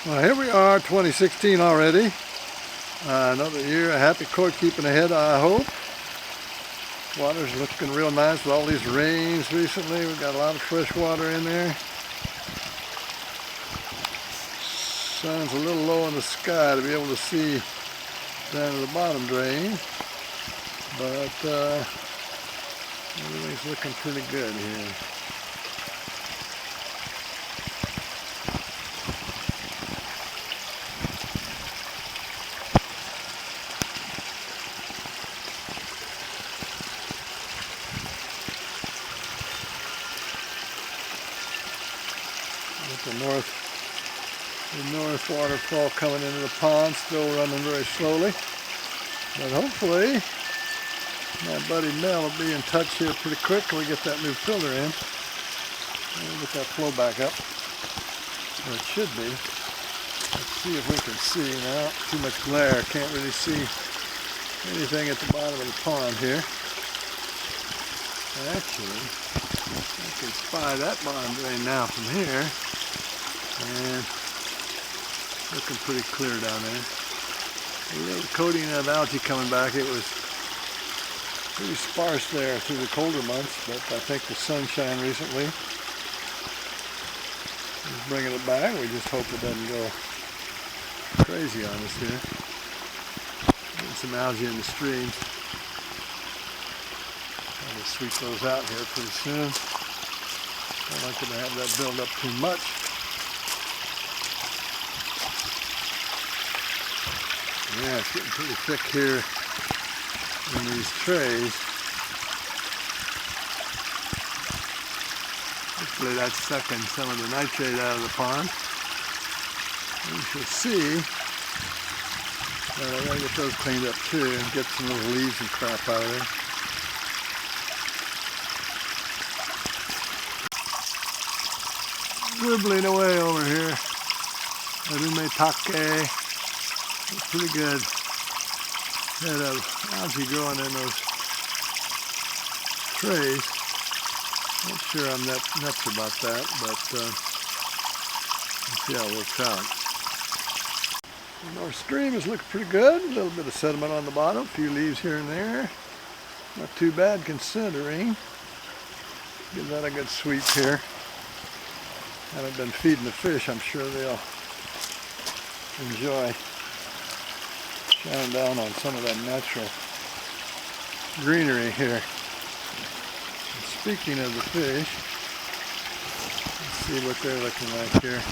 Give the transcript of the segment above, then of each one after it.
Well, here we are, 2016 already. Another year, a happy court keeping ahead, I hope. Water's looking real nice with all these rains recently. We've got a lot of fresh water in there. Sun's a little low in the sky to be able to see down to the bottom drain. But everything's looking pretty good here. The north waterfall coming into the pond, still running very slowly. But hopefully, my buddy Mel will be in touch here pretty quick when we get that new filter in. And get that flow back up. Or it should be. Let's see if we can see now. Too much glare, can't really see anything at the bottom of the pond here. Actually, I can spy that bottom drain now from here. And looking pretty clear down there. A little coating of algae coming back. It was pretty sparse there through the colder months, but I think the sunshine recently is bringing it back. We just hope it doesn't go crazy on us here. Getting some algae in the streams. I'll sweep those out here pretty soon. I don't like to have that build up too much. Yeah, it's getting pretty thick here in these trays. Hopefully that's sucking some of the nitrate out of the pond. We shall see. But I gotta get those cleaned up too and get some little leaves and crap out of there. Wibbling away over here. Arume take. It's pretty good head of algae growing in those trays. Not sure I'm nuts about that, but we'll see how it works out. Our stream is looking pretty good. A little bit of sediment on the bottom, a few leaves here and there. Not too bad considering. Give that a good sweep here. Haven't been feeding the fish. I'm sure they'll enjoy shining down on some of that natural greenery here. And speaking of the fish, let's see what they're looking like here.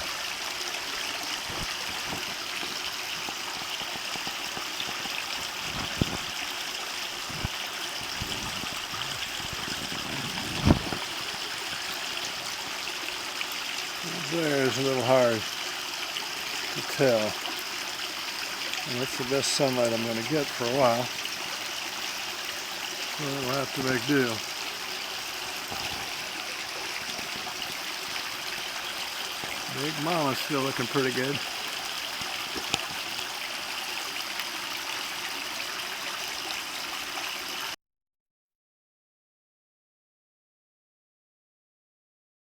There's a little hard to tell. And that's the best sunlight I'm going to get for a while. So we'll have to make do. Big Mama's still looking pretty good.